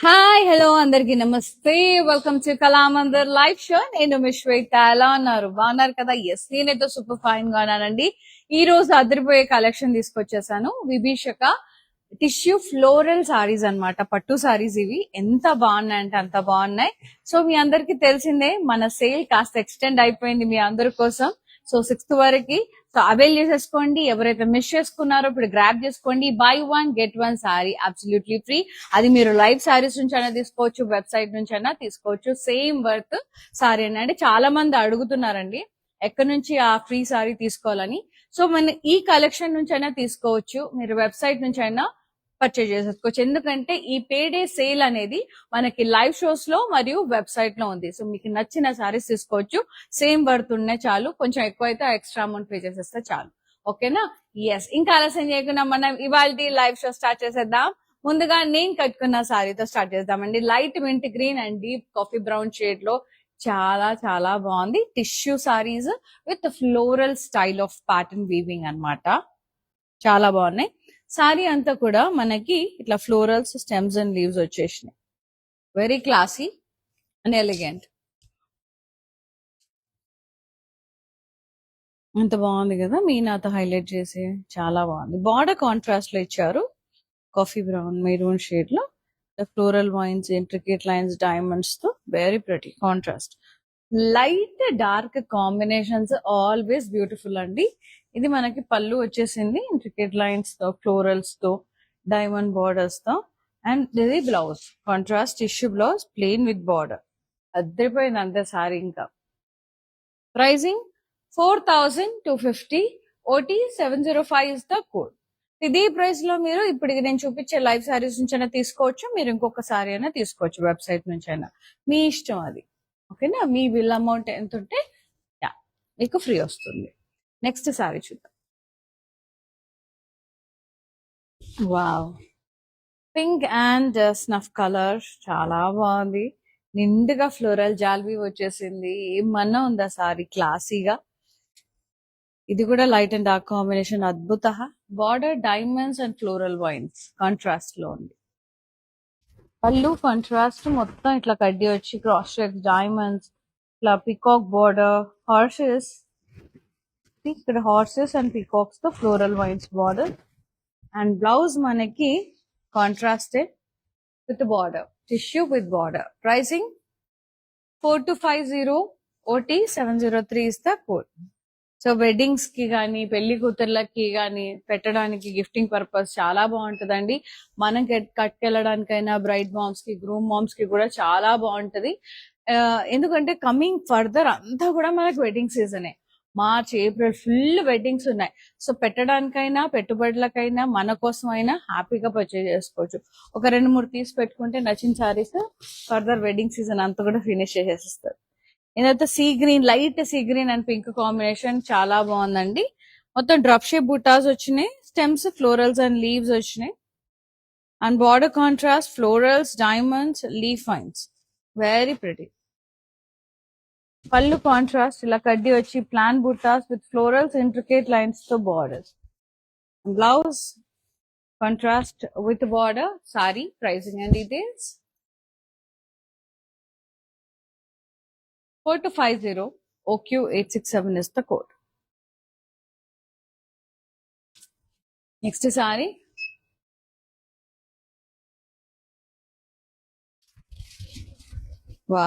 Hi hello అందరికి నమస్తే. Welcome to Kalamandir live show. నేను మీ శ్వేత. ఎలా ఉన్నారు? బాగున్నారు కదా? ఎస్, నేనైతే సూపర్ ఫైన్ గా ఉన్నానండి. ఈ రోజు అదిరిపోయే కలెక్షన్ తీసుకొచ్చేసాను. విభీషక టిష్యూ ఫ్లోరల్ సారీస్ అన్నమాట. పట్టు సారీస్ ఇవి ఎంత బాగున్నాయి అంటే అంత బాగున్నాయి. సో మీ అందరికి తెలిసిందే, మన సేల్ కాస్త ఎక్స్టెండ్ అయిపోయింది మీ అందరి కోసం. సో 6th వరకు సో అవైల్ చేసేసుకోండి. ఎవరైతే మిస్ చేసుకున్నారో ఇప్పుడు గ్రాప్ చేసుకోండి. By 1 get 1 sorry absolutely free. అది మీరు లైవ్ సారీస్ నుంచి అయినా తీసుకోవచ్చు, వెబ్సైట్ నుంచి అయినా తీసుకోవచ్చు. సేమ్ వర్త్ సారీ అంటే చాలా మంది అడుగుతున్నారండి ఎక్కడి నుంచి ఆ ఫ్రీ సారీ తీసుకోవాలని. సో మన ఈ కలెక్షన్ నుంచి అయినా తీసుకోవచ్చు, మీరు వెబ్సైట్ నుంచి అయినా పర్చేజ్ చేసేసుకోవచ్చు. ఎందుకంటే ఈ పేడే సేల్ అనేది మనకి లైవ్ షోస్ లో మరియు వెబ్సైట్ లో ఉంది. సో మీకు నచ్చిన సారీస్ తీసుకోవచ్చు. సేమ్ వర్త్ ఉన్నాయి చాలు, కొంచెం ఎక్కువ అయితే ఎక్స్ట్రా అమౌంట్ పే చేసేస్తే చాలు. ఓకేనా? ఎస్, ఇంకా ఆలస్యం చేయకుండా మనం ఇవాళ లైవ్ షో స్టార్ట్ చేసేద్దాం. ముందుగా నేను కట్టుకున్న సారీతో స్టార్ట్ చేద్దామండి. Light mint green and deep coffee brown shade లో చాలా చాలా బాగుంది. Tissue saris with floral style of pattern weaving అన్నమాట. చాలా బాగున్నాయి. సారీ అంతా కూడా మనకి ఇట్లా ఫ్లోరల్స్, స్టెమ్స్ అండ్ లీవ్స్ వచ్చేసినాయి. Very classy and elegant. అంత బాగుంది కదా, మీనాతో హైలైట్ చేసి చాలా బాగుంది. బార్డర్ కాంట్రాస్ట్ లో ఇచ్చారు, కాఫీ బ్రౌన్ మెరూన్ షేడ్ లో floral vines, intricate lines, diamonds తో very pretty contrast. Light dark combinations always beautiful అండి. ఇది మనకి పళ్ళు వచ్చేసింది ఇంట్రికేట్ లైన్స్ తో, ఫ్లోరల్స్ తో, డైమండ్ బార్డర్స్ తో. అండ్ ఇది blouse contrast tissue blouse, plain with border. అద్దరిపోయింది అంతే సారీ. ఇంకా pricing 4250, OT 705 is the code. ఇదే ప్రైస్ లో మీరు ఇప్పుడు నేను చూపించే లైవ్ సారీస్ నుంచి అయినా తీసుకోవచ్చు, మీరు ఇంకొక సారీ అయినా తీసుకోవచ్చు వెబ్సైట్ నుంచి అయినా, మీ ఇష్టం అది. ఓకేనా? మీ బిల్ అమౌంట్ ఎంత ఉంటే మీకు ఫ్రీ వస్తుంది. నెక్స్ట్ సారీ చూద్దాం. Wow, pink and snuff colour చాలా బాగుంది. నిండుగా ఫ్లోరల్ జాల్వీ వచ్చేసింది. ఏమన్నా ఉందా సారీ క్లాసీగా. ఇది కూడా లైట్ అండ్ డార్క్ కాంబినేషన్ అద్భుత. Border diamonds and floral vines contrast లో ఉంది. పళ్ళు కాంట్రాస్ట్ మొత్తం ఇట్లా కడ్డీ వచ్చి క్రాస్ చెక్ డైమండ్స్, ఇట్లా పికాక్ బార్డర్, హార్సెస్. ఇక్కడ హార్సెస్ అండ్ పికాక్స్ తో floral vines border. And blouse మనకి contrasted with border, tissue with border. Pricing 4250, OT 703 is the code. So weddings కి కానీ, పెళ్లి కూతుర్లకి కానీ పెట్టడానికి గిఫ్టింగ్ పర్పస్ చాలా బాగుంటదండి. మనం కట్టుకెళ్ళడానికైనా బ్రైడ్ మామ్స్ కి, గ్రూమ్ మామ్స్ కి కూడా చాలా బాగుంటది. ఎందుకంటే కమింగ్ ఫర్దర్ అంతా కూడా మనకు వెడ్డింగ్ సీజనే. మార్చ్, ఏప్రిల్ ఫుల్ వెడ్డింగ్స్ ఉన్నాయి. సో పెట్టడానికైనా, పెట్టుబడులకైనా, మన కోసం అయినా హ్యాపీగా పర్చేజ్ చేసుకోవచ్చు. ఒక 2-3 తీసి పెట్టుకుంటే నచ్చిన సారీస్ ఫర్దర్ వెడ్డింగ్ సీజన్ అంతా కూడా ఫినిష్ చేసేస్తారు. ఇదైతే sea green, light sea green and pink combination చాలా బాగుందండి. మొత్తం డ్రాప్ షేప్ బుటాస్ వచ్చినాయి, స్టెమ్స్, ఫ్లోరల్స్ అండ్ లీవ్స్ వచ్చినాయి. And border contrast florals, diamonds, leaf vines, very pretty. పళ్ళు కాంట్రాస్ట్ ఇలా కడ్డీ వచ్చి plain buttas with florals, intricate lines తో borders. Blouse contrast with border. Sari pricing and details 4250, OQ 867 is the code. Next sari వా,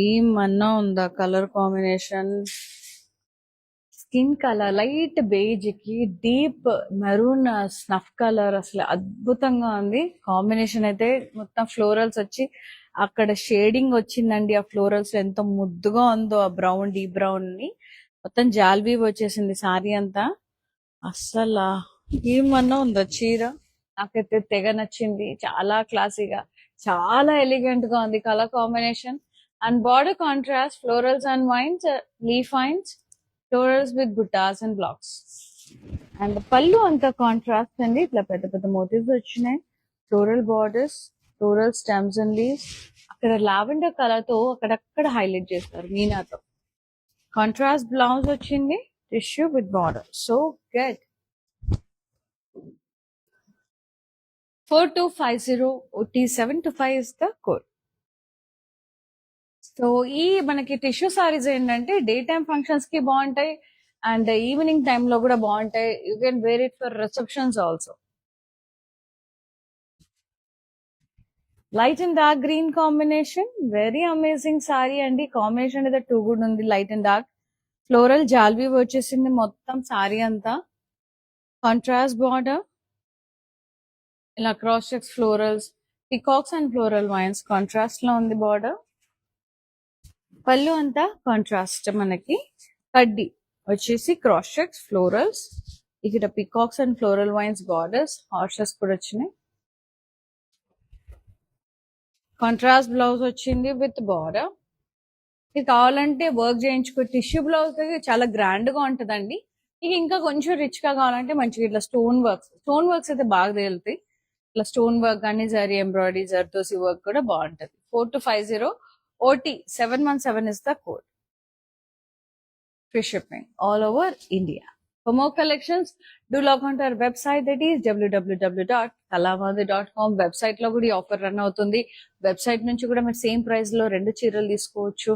ఏమన్నా ఉందా colour combination. Skin colour light beige కి deep maroon snuff colour, అసలు అద్భుతంగా ఉంది కాంబినేషన్. అయితే మొత్తం ఫ్లోరల్స్ వచ్చి అక్కడ షేడింగ్ వచ్చిందండి. ఆ ఫ్లోరల్స్ ఎంత ముద్దుగా ఉందో, ఆ బ్రౌన్, డీప్ బ్రౌన్ ని మొత్తం జాల్వీ వచ్చేసింది సారీ అంతా. అస్సలు ఏమన్నా ఉందో చీర. నాకైతే తెగ నచ్చింది, చాలా క్లాసీగా, చాలా ఎలిగెంట్ గా ఉంది colour combination. And border contrast florals and vines, leaf vines, florals with butas and blocks. And పళ్ళు అంతా కాంట్రాస్ట్ అండి, ఇట్లా పెద్ద పెద్ద మోటివ్స్ వచ్చినాయి, floral borders, floral stems and leaves. అక్కడ లావెండర్ కలర్ తో అక్కడక్కడ హైలైట్ చేస్తారు మీనాతో. కాంట్రాస్ట్ బ్లౌజ్ వచ్చింది, tissue with border. So get 4250 OT725 is the code. So ఈ మనకి టిష్యూ సారీస్ ఏంటంటే డే టైమ్ ఫంక్షన్స్ కి బాగుంటాయి అండ్ ఈవినింగ్ టైమ్ లో కూడా బాగుంటాయి. You can wear it for receptions also. Light and dark green combination, very amazing sari అండి. Combination అయితే టూ గుడ్ ఉంది. లైట్ అండ్ డార్క్ ఫ్లోరల్ జాల్వీ వచ్చేసింది మొత్తం సారీ అంతా. కాంట్రాస్ట్ బార్డర్, ఇలా cross checks florals, peacocks and floral vines contrast లో ఉంది బార్డర్. పళ్ళు అంతా కాంట్రాస్ట్ మనకి. కడ్డీ వచ్చేసి క్రాస్ చెక్స్ ఫ్లోరల్స్, ఇక్కడ peacocks and floral vines borders, horses కూడా వచ్చినాయి. కాంట్రాస్ట్ బ్లౌజ్ వచ్చింది విత్ బార్డర్. ఇది కావాలంటే వర్క్ చేయించుకో, టిష్యూ బ్లౌజ్ చాలా గ్రాండ్ గా ఉంటదండి. ఇక ఇంకా కొంచెం రిచ్ గా కావాలంటే మంచిగా ఇట్లా స్టోన్ వర్క్స్ అయితే బాగా తేలుతాయి. ఇట్లా స్టోన్ వర్క్ కానీ జరీ ఎంబ్రాయిడరీ జర్దోసి వర్క్ కూడా బాగుంటది. 4250 OT717 is the code. Free shipping all over India. For more collections, do log on to our website, that is www.kalamandir.com. Website లో కూడా ఈ ఆఫర్ రన్ అవుతుంది. వెబ్సైట్ నుంచి కూడా మీరు సేమ్ ప్రైస్ లో 2 చీరలు తీసుకోవచ్చు.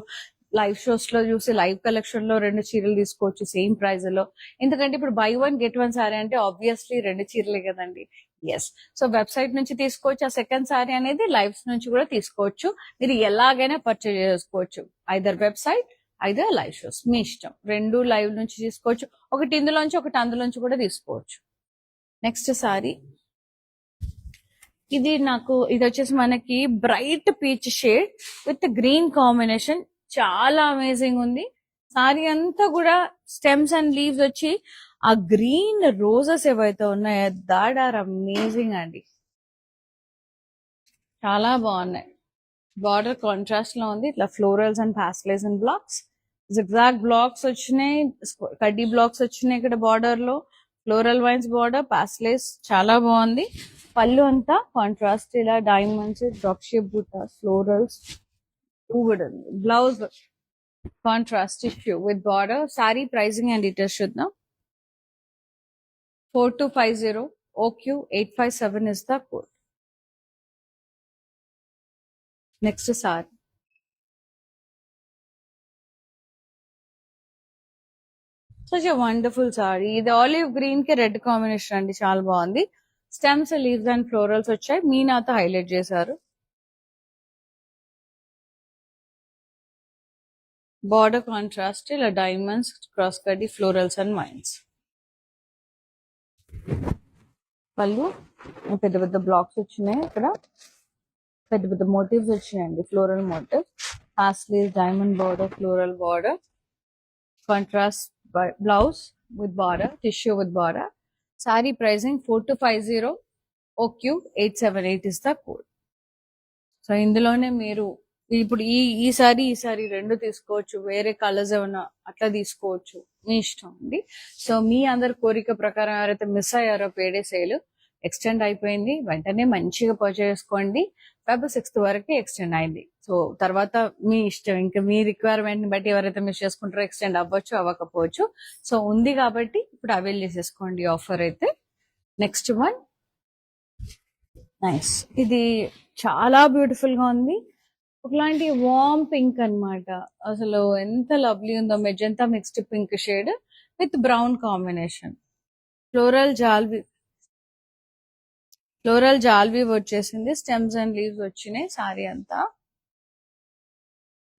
లైవ్ షోస్ లో చూసి లైవ్ కలెక్షన్ లో 2 చీరలు తీసుకోవచ్చు సేమ్ ప్రైస్ లో. ఎందుకంటే ఇప్పుడు బై 1 get 1 సారీ అంటే ఆబ్వియస్లీ 2 చీరలే కదండి. ఎస్, సో వెబ్సైట్ నుంచి తీసుకోవచ్చు. ఆ సెకండ్ సారీ అనేది లైవ్స్ నుంచి కూడా తీసుకోవచ్చు. మీరు ఎలాగైనా పర్చేజ్ చేసుకోవచ్చు. Either website either live shows, మీ ఇష్టం. 2 లైవ్ నుంచి తీసుకోవచ్చు. ఒకటి ఇందులోంచి ఒకటి అందులోంచి కూడా తీసుకోవచ్చు. నెక్స్ట్ సారీ ఇది వచ్చేసి మనకి bright peach shade with green combination. చాలా అమేజింగ్ ఉంది. సారీ అంతా కూడా స్టెమ్స్ అండ్ లీవ్స్ వచ్చి ఆ గ్రీన్ రోజెస్ ఏవైతే ఉన్నాయో దాట్ ఆర్ అమేజింగ్ అండి. చాలా బాగున్నాయి. బార్డర్ కాంట్రాస్ట్ లో ఉంది. ఇట్లా florals and pastels and blocks, zigzag blocks వచ్చినాయి, కడ్డీ బ్లాక్స్ వచ్చినాయి ఇక్కడ బార్డర్ లో. ఫ్లోరల్ వైన్స్ బార్డర్, పాస్టల్స్ చాలా బాగుంది. పళ్ళు అంతా కాంట్రాస్ట్ ఇలా diamonds, drop shape butas, florals కూడా ఉంది. Blouse contrast tissue with border. Sari pricing and details చూద్దాం. 4250 OQ857 is the code. Next sari such a wonderful sari. ఇది ఆలివ్ గ్రీన్ కి రెడ్ కాంబినేషన్ అండి. చాలా బాగుంది. స్టెమ్స్, లీవ్స్ అండ్ ఫ్లోరల్స్ వచ్చాయి. మీనాతో హైలైట్ చేశారు. బార్డర్ కాంట్రాస్ట్ ఇలా డైమండ్స్, క్రాస్ కడ్డీ, ఫ్లోరల్స్ అండ్ వైన్స్. పళ్ళు పెద్ద పెద్ద బ్లాక్స్ వచ్చినాయి. ఇక్కడ పెద్ద పెద్ద మోటివ్స్ వచ్చినాయండి. Floral motif, pastels, diamond border, floral border, contrast blouse with border, tissue with border. Sari pricing 4250 OQ878 is the code. So ఇందులోనే మీరు ఇప్పుడు ఈ సారీ 2 తీసుకోవచ్చు. వేరే కలర్స్ ఏమైనా అట్లా తీసుకోవచ్చు, మీ ఇష్టం అండి. సో మీ అందరి కోరిక ప్రకారం ఎవరైతే మిస్ అయ్యారో పేడే సేల్ ఎక్స్టెండ్ అయిపోయింది. వెంటనే మంచిగా పర్చేస్ చేసుకోండి. February 6th వరకు ఎక్స్టెండ్ అయింది. సో తర్వాత మీ ఇష్టం, ఇంకా మీ రిక్వైర్మెంట్ ని బట్టి ఎవరైతే మిస్ చేసుకుంటారో ఎక్స్టెండ్ అవ్వచ్చు, అవ్వకపోవచ్చు. సో ఉంది కాబట్టి ఇప్పుడు అవైల్ చేసేసుకోండి ఆఫర్ అయితే. Next one nice. ఇది చాలా బ్యూటిఫుల్ గా ఉంది. ఒకలాంటి వామ్ పింక్ అన్నమాట. అసలు ఎంత లవ్లీ ఉందో. Magenta mixed pink shade with brown combination. Floral జాల్వీ వచ్చేసింది. స్టెమ్స్ అండ్ లీవ్స్ వచ్చినాయి సారీ అంతా.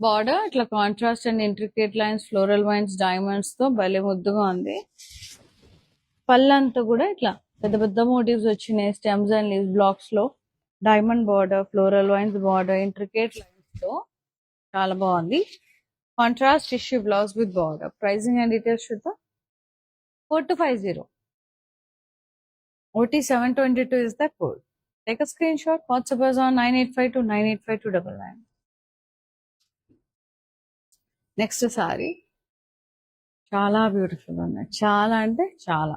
బార్డర్ ఇట్లా contrast and intricate lines, floral vines, diamonds తో భలే ముద్దుగా ఉంది. పళ్ళంతా కూడా ఇట్లా పెద్ద పెద్ద మోటివ్స్ వచ్చినాయి. స్టెమ్స్ అండ్ లీవ్స్ బ్లాక్స్ లో diamond border, floral vines border, intricate lines తో చాలా బాగుంది. Contrast tissue blouse with border. Pricing and details చూద్దాం. 4250 OT722 is the code. Take a screenshot. WhatsApp us on 9852985299. Next sorry చాలా beautiful ఉన్నాయి. చాలా అంటే చాలా.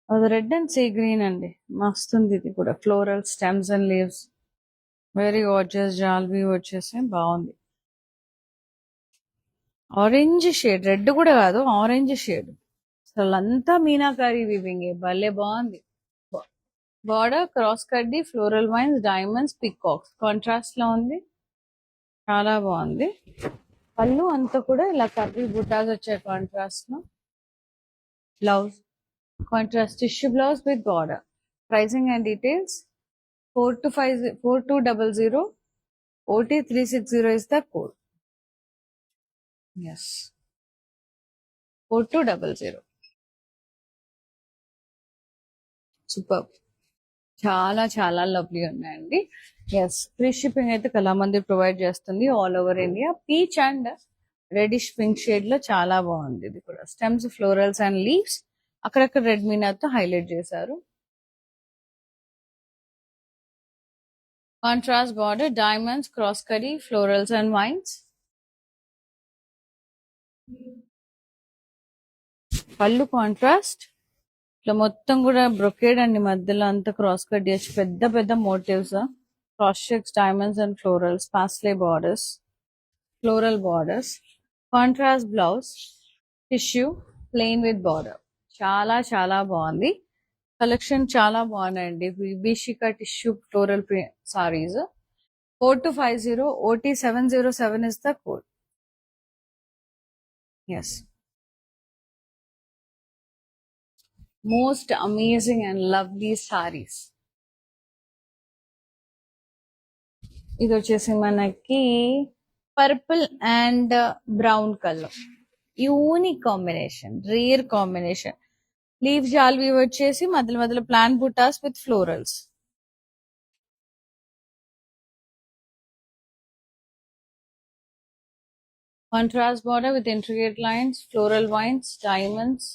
అది రెడ్ అండ్ సీ గ్రీన్ అండి. మస్తుంది. ఇది కూడా floral, stems and leaves, very gorgeous. జాల్వీ వచ్చేసి బాగుంది. ఆరెంజ్ షేడ్, రెడ్ కూడా కాదు, ఆరెంజ్ షేడ్. అసలు అంతా మీనాకారి వీవింగ్, భలే బాగుంది. బార్డర్ క్రాస్ కడ్డీ, floral vines, diamonds, peacocks contrast లో ఉంది. చాలా బాగుంది. పళ్ళు అంతా కూడా ఇలా కర్రీ బుటాస్ వచ్చాయి కాంట్రాస్ట్ లో. Blouse contrast tissue blouse with border. Pricing and details 4200 OT 360 is the code. Yes, 4200. Super. చాలా చాలా లవ్లీ ఉన్నాయండి. ఎస్, ఫ్రీ షిప్పింగ్ అయితే కళామంది ప్రొవైడ్ చేస్తుంది all over India. Peach and reddish pink shade లో చాలా బాగుంది. ఇది కూడా స్టెమ్స్, ఫ్లోరల్స్ అండ్ లీవ్స్ అక్కడక్కడ రెడ్ మీనాతో హైలైట్ చేశారు. Contrast border, diamonds, cross curry, florals and vines. పళ్ళు కాంట్రాస్ట్ ఇట్లా మొత్తం కూడా బ్రొకేడ్ అండి. మధ్యలో అంతా క్రాస్ కట్ చేసి పెద్ద పెద్ద motifs, cross checks, diamonds and florals, paisley borders, floral borders. Contrast blouse, tissue, plain with border. చాలా చాలా బాగుంది. కలెక్షన్ చాలా బాగున్నాయండి. విభీషిక tissue floral saris. 4250 OT 707 is the code. Yes. Most amazing and lovely sarees. ఇది వచ్చేసి మనకి purple and brown colour, unique combination, rare combination. Leaf జాల్వి వచ్చేసి మధ్యలో మధ్యలో plant buttas with florals. Contrast border with intricate lines, floral vines, diamonds.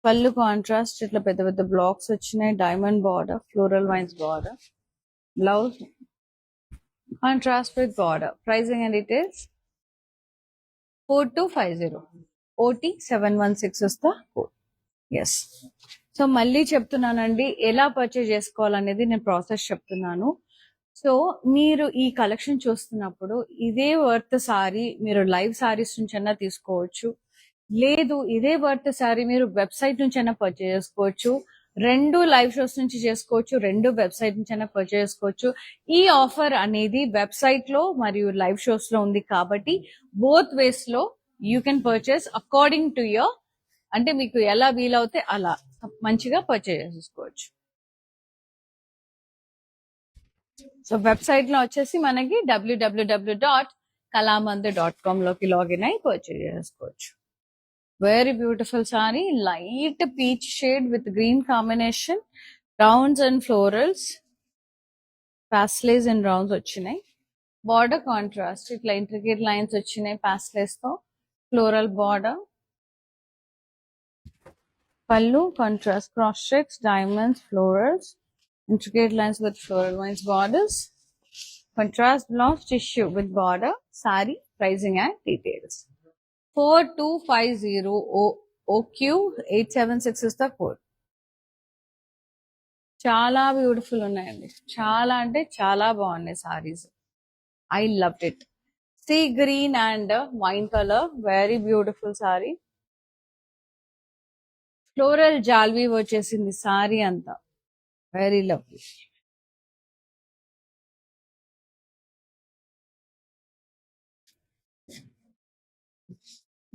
పళ్ళు contrast ఇట్లా పెద్ద పెద్ద బ్లాక్స్ వచ్చినాయి, diamond border, floral vines border. Blouse contrast with border. Pricing and details 4250 OT 716 వస్తా కోడ్. ఎస్. సో మళ్ళీ చెప్తున్నానండి, ఎలా పర్చేజ్ చేసుకోవాలనేది నేను ప్రాసెస్ చెప్తున్నాను. సో మీరు ఈ కలెక్షన్ చూస్తున్నప్పుడు ఇదే వర్త్ సారీ మీరు లైవ్ సారీస్ నుంచి అయినా తీసుకోవచ్చు, లేదు ఇదే వర్త్ సారీ మీరు వెబ్సైట్ నుంచి అయినా పర్చేజ్ చేసుకోవచ్చు. రెండు లైవ్ షోస్ నుంచి చేసుకోవచ్చు, రెండు వెబ్సైట్ నుంచి అయినా పర్చేజ్ చేసుకోవచ్చు. ఈ ఆఫర్ అనేది వెబ్సైట్ లో మరియు లైవ్ షోస్ లో ఉంది కాబట్టి బోత్ వేస్ లో you can purchase according to your, అంటే మీకు ఎలా వీలవుతే అలా మంచిగా పర్చేజ్ చేసుకోవచ్చు. సో వెబ్సైట్ లో వచ్చేసి మనకి www.kalamandir.com లోకి లాగిన్ అయి పర్చేజ్ చేసుకోవచ్చు. Very beautiful sorry, light peach shade with green combination, rounds and florals, paisleys and rounds వచ్చినాయి. బార్డర్ కాంట్రాస్ట్ ఇట్లా ఇంట్రికేట్ లైన్స్ వచ్చినాయి పాస్లేస్ తో, ఫ్లోరల్ బార్డర్. పళ్ళు contrast cross checks, diamonds, florals, intricate lines with floral lines borders. Contrast blouse, tissue with border. Sari pricing and details 4250 OQ 876 is the code. చాలా beautiful ఉన్నాయండి, చాలా అంటే చాలా బాగున్నాయి sarees. I loved it. Sea green and wine colour, very beautiful sari. Floral జాల్వీ వచ్చేసింది సారీ అంతా, very lovely.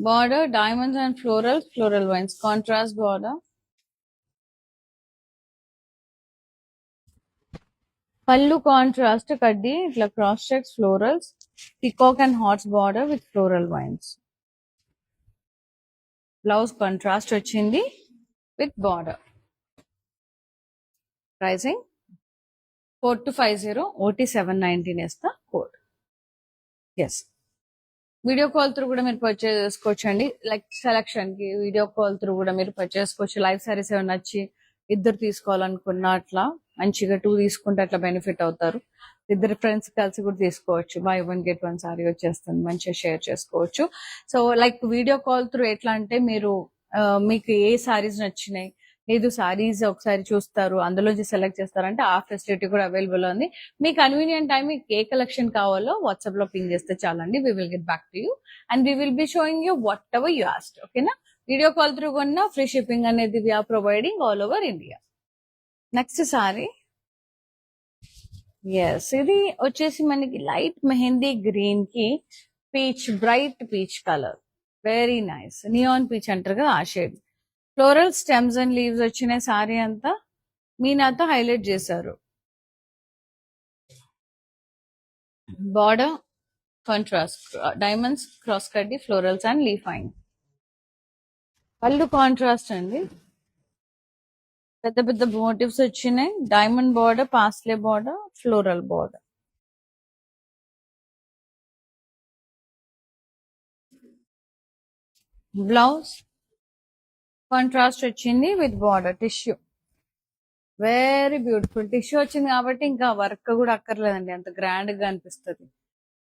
Border, diamonds and florals, floral vines, contrast border. Pallu contrast kaddi, itla cross checks, florals, peacock and hearts border with floral vines. Blouse contrast vachindi with border. Pricing 4250 OT 719 is the code. Yes. Video call through కూడా మీరు purchase చేసుకోవచ్చు అండి. Like selection కి video call through కూడా మీరు purchase చేసుకోవచ్చు. Live saris ఏమైనా నచ్చి ఇద్దరు తీసుకోవాలనుకున్నా అట్లా మంచిగా 2 తీసుకుంటే అట్లా బెనిఫిట్ అవుతారు. ఇద్దరు ఫ్రెండ్స్ కలిసి కూడా తీసుకోవచ్చు. బై 1 get 1 సారీ వచ్చేస్తుంది, మంచిగా షేర్ చేసుకోవచ్చు. So like video call through ఎట్లా అంటే మీరు మీకు ఏ సారీస్ నచ్చినాయి, లేదు సారీస్ ఒకసారి చూస్తారు అందులోంచి సెలెక్ట్ చేస్తారంటే ఆ ఫెసిలిటీ కూడా అవైలబుల్ ఉంది. మీ కన్వీనియంట్ టైం మీకు ఏ కలెక్షన్ కావాలో వాట్సాప్ లో పింగ్ చేస్తే చాలండి. We will get back to you and we will be showing you whatever you asked. ఓకేనా? వీడియో కాల్ త్రూ కొన్నా ఫ్రీ షిప్పింగ్ అనేది we are providing all over India. Next sari, yes ఇది వచ్చేసి మనకి light mehndi green కి peach, bright peach colour, very nice. Neon peach అంటారు కదా, ఆ shade. Floral stems and leaves వచ్చిన సారీ అంతా మీనాతో హైలైట్ చేశారు. బార్డర్ కాంట్రాస్ట్, డైమండ్స్, క్రాస్ కడ్డీ, ఫ్లోరల్స్ అండ్ లీఫైన్. పళ్ళు కాంట్రాస్ట్ అండి, పెద్ద పెద్ద మోటివ్స్ వచ్చినాయి. Diamond border, paisley border, floral border. Blouse contrast వచ్చింది with border tissue, very beautiful. Tissue వచ్చింది కాబట్టి ఇంకా వర్క్ కూడా అక్కర్లేదండి, అంత గ్రాండ్ గా అనిపిస్తుంది.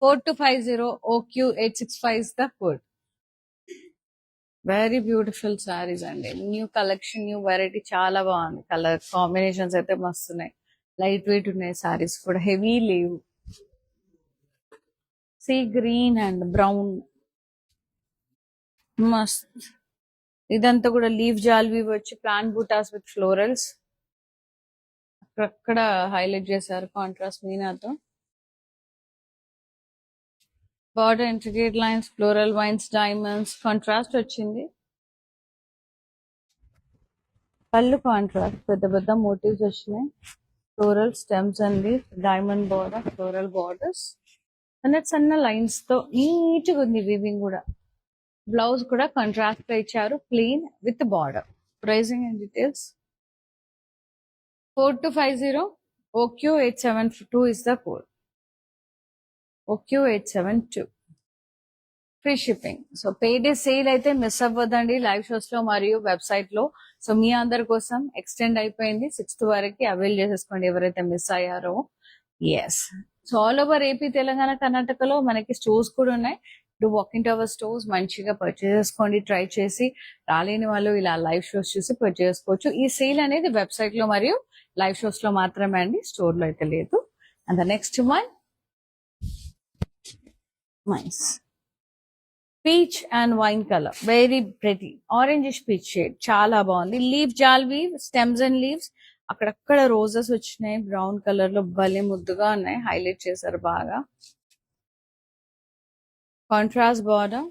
4250 OQ865 is the code. Very beautiful saris అండి, న్యూ కలెక్షన్, న్యూ వెరైటీ, చాలా బాగుంది. కలర్ కాంబినేషన్స్ అయితే మస్తున్నాయి, లైట్ వెయిట్ ఉన్నాయి సారీస్ కూడా, హెవీ లేవు. సీ గ్రీన్ అండ్ బ్రౌన్, మస్త్. ఇదంతా కూడా లీవ్ జాల్వీ వచ్చి ప్లాంట్ బూటాస్ విత్ ఫ్లోరల్స్ అక్కడ హైలైట్ చేశారు కాంట్రాస్ట్ మీనాతో. Border intricate lines, floral vines, diamonds contrast వచ్చింది. పళ్ళు కాంట్రాస్ట్, పెద్ద పెద్ద మోటివ్స్ వచ్చినాయి. ఫ్లోరల్ స్టెమ్స్ అండి, డైమండ్ బార్డర్, ఫ్లోరల్ బార్డర్స్, సన్న లైన్స్ తో నీట్ గా ఉంది వీవింగ్ కూడా. బ్లౌజ్ కూడా కాంట్రాస్ట్ గా ఇచ్చారు, plain with border. Pricing and details. 4250 OQ872 is the code. OQ872. Free shipping. So payday sale అయితే మిస్ అవ్వదండి లైవ్ షోస్ లో మరియు వెబ్సైట్ లో. సో మీ అందరి కోసం ఎక్స్టెండ్ అయిపోయింది 6th వరకు, అవైల్ చేసేసుకోండి ఎవరైతే మిస్ అయ్యారో. Yes, so all over AP, Telangana, కర్ణాటకలో మనకి స్టోర్స్ కూడా ఉన్నాయి. To walk in to our stores, మంచిగా పర్చేస్ చేసుకోండి. ట్రై చేసి రాలేని వాళ్ళు ఇలా లైవ్ షోస్ చూసి పర్చేస్ చేసుకోవచ్చు. ఈ సేల్ అనేది వెబ్సైట్ లో మరియు లైవ్ షోస్ లో మాత్రమే అండి, స్టోర్ లో అయితే లేదు. And the next one, nice peach and wine colour, very pretty, orangish peach shade, చాలా బాగుంది. లీవ్ జాల్వీ, స్టెమ్స్ అండ్ లీవ్స్, అక్కడక్కడ రోజెస్ వచ్చినాయి బ్రౌన్ కలర్ లో, భలే ముద్దుగా ఉన్నాయి, హైలైట్ చేశారు బాగా. Contrast border,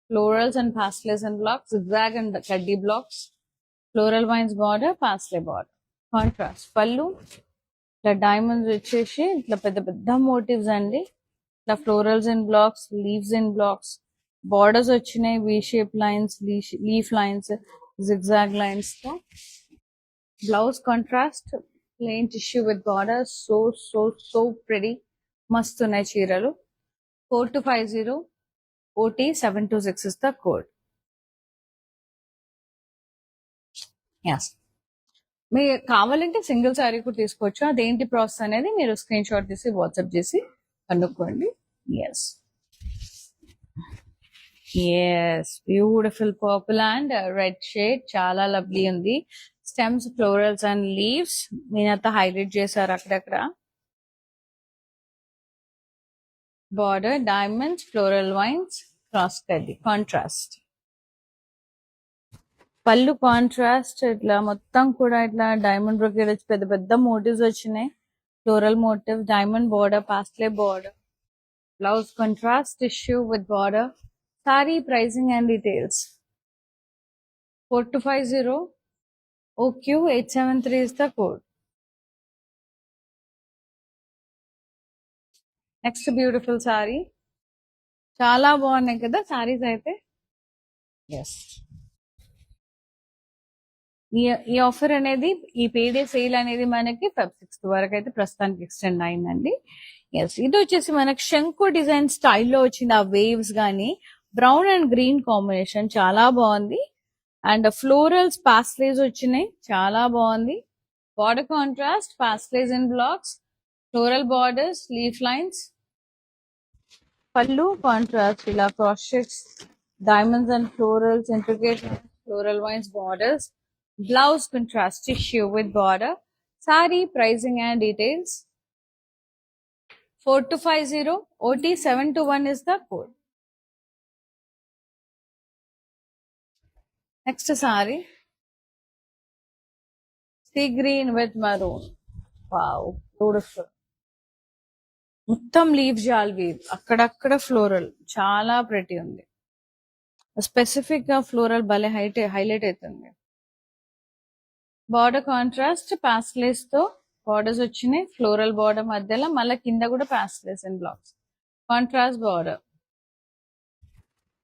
florals and paisleys and blocks, zigzag and కడ్డీ blocks, floral vines border, paisley border, contrast. పళ్ళు ఇట్లా డైమండ్స్ వచ్చేసి ఇట్లా పెద్ద పెద్ద మోటివ్స్ అండి, ఇట్లా florals and blocks, leaves and blocks, borders వచ్చినాయి, V shape lines, leaf lines, zigzag lines తో. Blouse contrast, plain tissue with border, so so so pretty, మస్తు ఉన్నాయి చీరలు. 4250 OT726 is the code. Yes, మీరు కావాలంటే సింగిల్ శారీ కూడా తీసుకోవచ్చు, అదేంటి ప్రాసెస్ అనేది మీరు స్క్రీన్ షాట్ తీసి వాట్సాప్ చేసి కనుక్కోండి. Yes yes, beautiful purple and red shade, చాలా లవ్లీ ఉంది. స్టెమ్స్, ఫ్లోరల్స్ అండ్ లీవ్స్ నేనంతా హైలైట్ చేశారు అక్కడక్కడ. Border, diamonds, floral vines, cross కడ్డీ, కాంట్రాస్ట్. పళ్ళు కాంట్రాస్ట్, ఇట్లా మొత్తం కూడా ఇట్లా డైమండ్ బ్రొకేడ్ వచ్చి పెద్ద పెద్ద మోటివ్స్ వచ్చినాయి, floral motif, diamond border, paisley border. Blouse contrast tissue with border. Sari pricing and details. 4250 OQ873 is the code. Next beautiful sari, చాలా బాగున్నాయి కదా సారీస్ అయితే. ఎస్, ఈ ఆఫర్ అనేది, ఈ పేడే సేల్ అనేది మనకి Feb 6th వరకు అయితే ప్రస్తుతానికి ఎక్స్టెండ్ అయిందండి. ఎస్, ఇది వచ్చేసి మనకి శంకు డిజైన్ స్టైల్లో వచ్చింది. ఆ వేవ్స్ కానీ బ్రౌన్ అండ్ గ్రీన్ కాంబినేషన్ చాలా బాగుంది. అండ్ ఫ్లోరల్స్, పాస్లేస్ వచ్చినాయి, చాలా బాగుంది. Border contrast, paisleys in blocks, floral borders, leaf lines. పళ్ళు కాంట్రాస్ట్, ఇలా cross checks, diamonds and florals, intricate floral vines, borders. Blouse contrast tissue with border. Sari pricing and details. 4250 OT721 is the code. Next sari sea green with maroon. Wow, beautiful. మొత్తం leaf జాల్ weave, అక్కడక్కడ floral, చాలా pretty ఉంది. Specific గా floral భలే highlight అవుతుంది. Border contrast pastels తో borders వచ్చినాయి. ఫ్లోరల్ బార్డర్ మధ్యలో మళ్ళీ కింద కూడా pastels and blocks. Contrast border.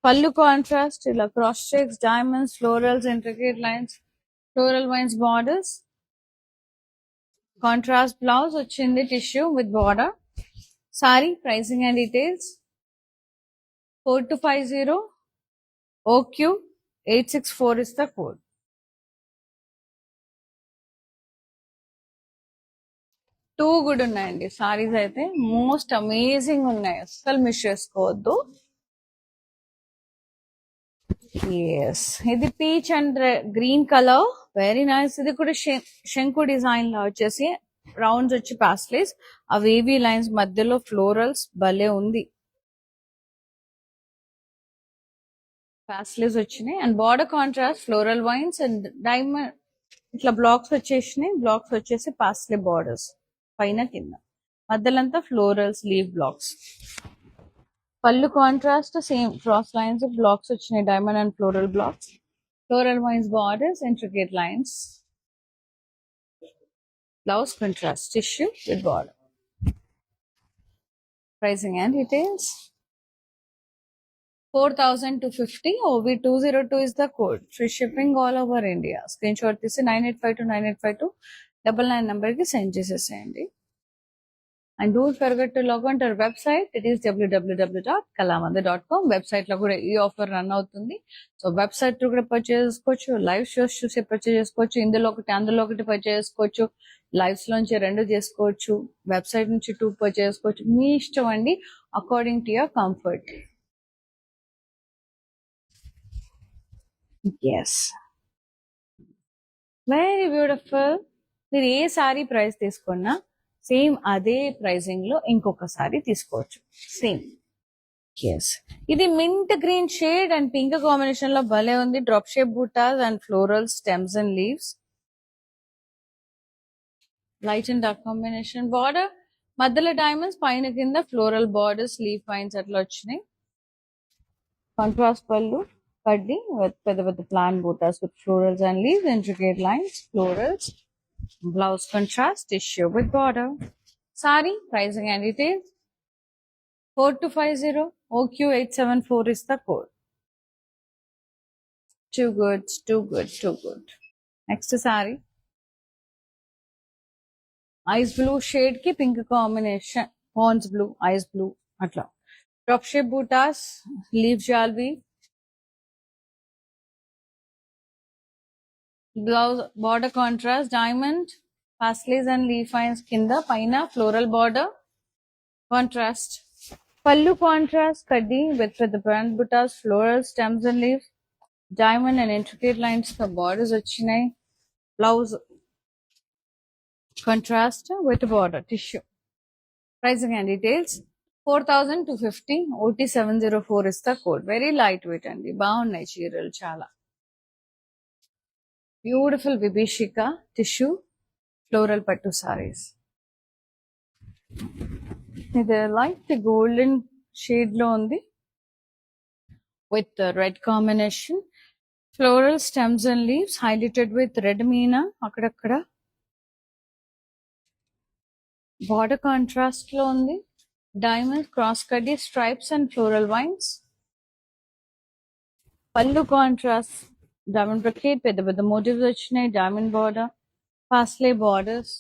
పళ్ళు కాంట్రాస్ట్, ఇలా cross checks, diamonds, florals, intricate lines, floral vines borders. Contrast blouse వచ్చింది tissue with border. Sari pricing and details. 4250 OQ 864 is the code. Too good ఉన్నాయండి సారీస్ అయితే, most amazing ఉన్నాయి, అస్సలు miss చేసుకోవద్దు. Yes, ఇది peach and green colour, very nice. ఇది కూడా శంకు డిజైన్ లా వచ్చేసి రౌండ్స్ వచ్చి పాస్టెల్స్, ఆ వేవీ లైన్స్ మధ్యలో ఫ్లోరల్స్ భలే ఉంది. పాస్టెల్స్ వచ్చినాయి and border contrast floral vines and diamond ఇట్లా బ్లాక్స్ వచ్చేసినాయి. బ్లాక్స్ వచ్చేసి పాస్టెల్ బార్డర్స్ పైన కింద, మధ్యలంతా ఫ్లోరల్స్ లీవ్ బ్లాక్స్. పళ్ళు contrast same cross lines blocks వచ్చినాయి, diamond and floral blocks. Floral vines borders, intricate lines. Blouse contrast tissue with border. Pricing and details. 4250 OV202 is the code. Free shipping all over India. Screenshot తీసి 9852985299 number కి send చేసేసేయండి. And don't forget to log on to our website. It is www.kalamandir.com. Website లో కూడా ఈ offer run అవుతుంది. So website లో కూడా purchase చేసుకోవచ్చు, లైవ్ షోస్ చూసి పర్చేస్ చేసుకోవచ్చు, ఇందులో ఒకటి అందులో ఒకటి పర్చేస్ చేసుకోవచ్చు, లైవ్స్ లోంచి 2 చేసుకోవచ్చు, వెబ్సైట్ నుంచి 2 పర్చేస్ చేసుకోవచ్చు. మీ ఇష్టం అండి, according to your comfort. Yes, very beautiful. మీరు ఏ సారీ ప్రైస్ తీసుకున్నా సేమ్ అదే ప్రైసింగ్ లో ఇంకొక సారీ తీసుకోవచ్చు, సేమ్. ఎస్, ఇది mint green shade and pink combination లో భలే ఉంది. Drop shape butas and floral stems and leaves. Light and dark combination. Border మధ్యలో డైమండ్స్, పైన కింద ఫ్లోరల్ బార్డర్స్, లీవ్ వైన్స్ అట్లా వచ్చినాయి. కాంట్రాస్ట్ పళ్ళు కడ్డీ విత్ పెద్ద పెద్ద plan buttas with florals and leaves, intricate lines, florals. Blouse contrast tissue with border. Saree pricing and details. 4250 OQ874 is the code. Too good, too good, too good. Next saree. Ice blue shade ki pink combination. Pond's blue, ice blue. Atla. Drop shape bootas, leaf jalvi. Blouse border contrast, diamond, pastelis and leaf lines kinda, paina floral border. Contrast. Pallu contrast, kaddi with the brand buttas, floral stems and leaves, diamond and intricate lines the borders vachinai. Blouse contrast with border tissue. Pricing and details. 4250 OT704 is the code. Very lightweight and బాగున్నాయి చీరలు చాలా. Beautiful విభీషిక tissue floral పట్టు సారీస్. ఇది light golden shade లో ఉంది with red combination. Floral stems and leaves highlighted with red Meena అక్కడక్కడ. Border contrast లో ఉంది, డైమండ్ క్రాస్ కడ్డీ స్ట్రైప్స్ అండ్ ఫ్లోరల్ వైన్స్. పళ్ళు కాంట్రాస్ట్ డైమండ్ బ్రొకేట్, పెద్ద పెద్ద మోటివ్స్ వచ్చినాయి, diamond border, parsley borders.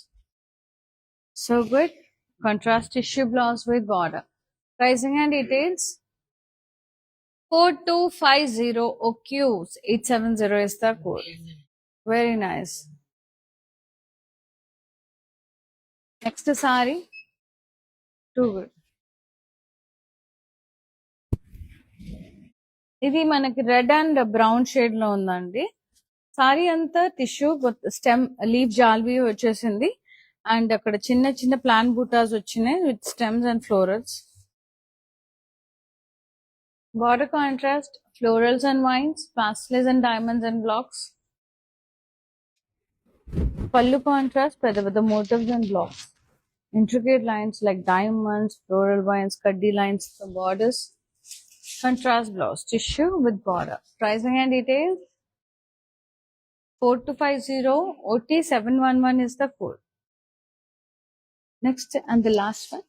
So good. Contrast tissue blouse with border. Pricing and details. 4250 OQs 870 is the code. Very nice. Next saree. Too good. ఇది మనకి red and brown shade లో ఉందండి. Sorry అంతా tissue stem leave జాల్వి వచ్చేసింది and అక్కడ చిన్న చిన్న plan buttas వచ్చినాయి with stems and florals. Border contrast, florals and vines, pastels and diamonds and blocks. Pallu contrast, with the motifs and blocks. Intricate lines like diamonds, floral vines, kaddi lines, the borders. Contrast blouse, tissue with border. Pricing and details, 4250, OT 711 is the code. Next and the last one.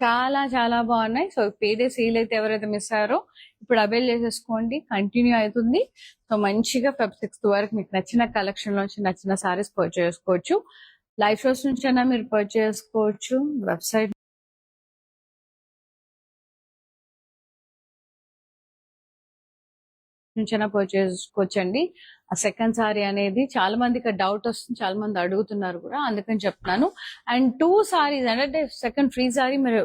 చాలా బాగున్నాయి. So payday sale అయితే ఎవరైతే miss అయ్యారో ఇప్పుడు avail చేసేసుకోండి, continue అవుతుంది. So మంచిగా Feb 6th వరకు మీకు నచ్చిన కలెక్షన్ నుంచి నచ్చిన సారీస్ పర్చేస్ చేసుకోవచ్చు. లైవ్ షోస్ నుంచి అయినా మీరు పర్చేస్ చేసుకోవచ్చు, వెబ్సైట్ నుంచైనా పర్చేస్ చేసుకోవచ్చండి. ఆ సెకండ్ సారీ అనేది చాలా మందికి డౌట్ వస్తుంది, చాలా మంది అడుగుతున్నారు కూడా, అందుకని చెప్తున్నాను. అండ్ 2 సారీస్ అంటే సెకండ్ ఫ్రీ సారీ మీరు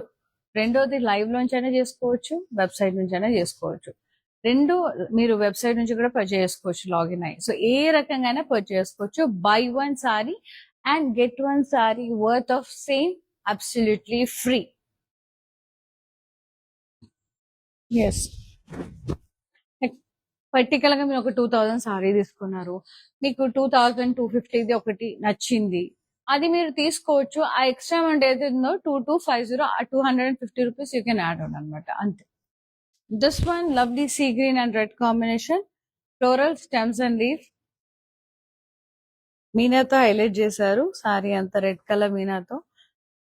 రెండోది లైవ్ లోంచైనా చేసుకోవచ్చు, వెబ్సైట్ నుంచైనా చేసుకోవచ్చు. రెండు మీరు వెబ్సైట్ నుంచి కూడా పర్చేస్ చేసుకోవచ్చు లాగిన్ అయ్యి. సో ఏ రకంగా పర్చేస్ చేసుకోవచ్చు. Buy 1 sari and get 1 sari worth of same absolutely free. Yes, particular గా మీరు ఒక 2000 సారీ తీసుకున్నారు, మీకు 2250 ఒకటి నచ్చింది, అది మీరు తీసుకోవచ్చు. ఆ ఎక్స్ట్రా అమౌంట్ ఏదైతే ఉందో 2250, 250 rupees you can add on అనమాట, అంతే. This one lovely sea green and red combination, floral stems and leaf, మీనాతో హైలైట్ చేశారు సారీ అంతా, రెడ్ కలర్ మీనాతో.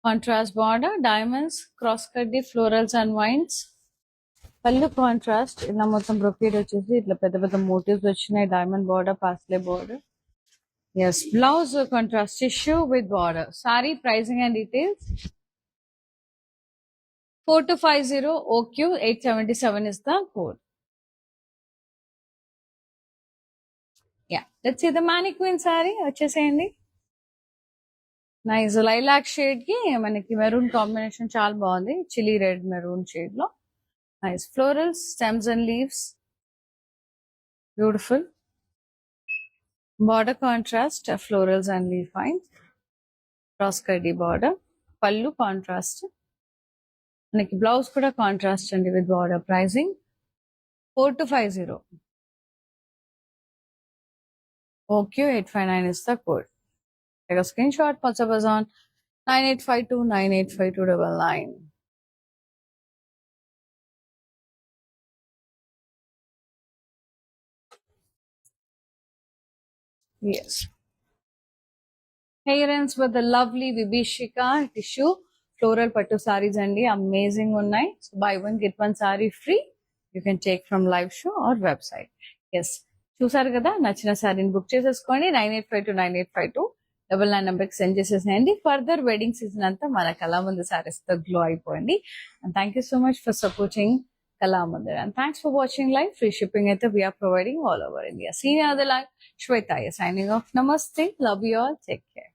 కాంట్రాస్ట్ బార్డర్, డైమండ్స్, క్రాస్ కడ్డీ, ఫ్లోరల్స్ అండ్ వైన్స్. పళ్ళు కాంట్రాస్ట్, ఇలా మొత్తం బ్రొకేడ్ వచ్చేసి ఇట్లా పెద్ద పెద్ద మోటివ్స్ వచ్చినాయి, diamond border, paisley border. Yes, blouse contrast tissue with border. Sari pricing and details, 4250, OQ 877 is the code. Yeah, let's see the mannequin saree వచ్చేసేయండి. నైస్ లైలాక్ షేడ్ కి మనకి మెరూన్ కాంబినేషన్ చాలా బాగుంది, చిల్లీ రెడ్ మెరూన్ షేడ్ లో. Nice florals, stems and leaves, beautiful. Border contrast, florals and leaf vines, cross కడ్డీ border. పళ్ళు contrast, మనకి blouse కూడా కాంట్రాస్ట్ అండి with border. Pricing 4250, OQ 859 is the code. Take a screenshot, WhatsApp us on 9852 985299. Yes. Hair ends with the lovely Vibhishika tissue floral pattu sarees andi, amazing unnai. So buy one get one saree free. You can take from live show or website. Yes, చూసారు కదా, నచ్చిన సారీని book చేసేసుకోండి. 98529852 99 నెంబర్కి send చేసేసేయండి. Further wedding season అంతా మన కళామందిర్ సారీస్ తో glow అయిపోయింది. And thank you so much for supporting Kalamandir, and thanks for watching live. Free shipping అయితే we're providing all over India. See you other live. Shweta signing off. Namaste. Love you all. Take care.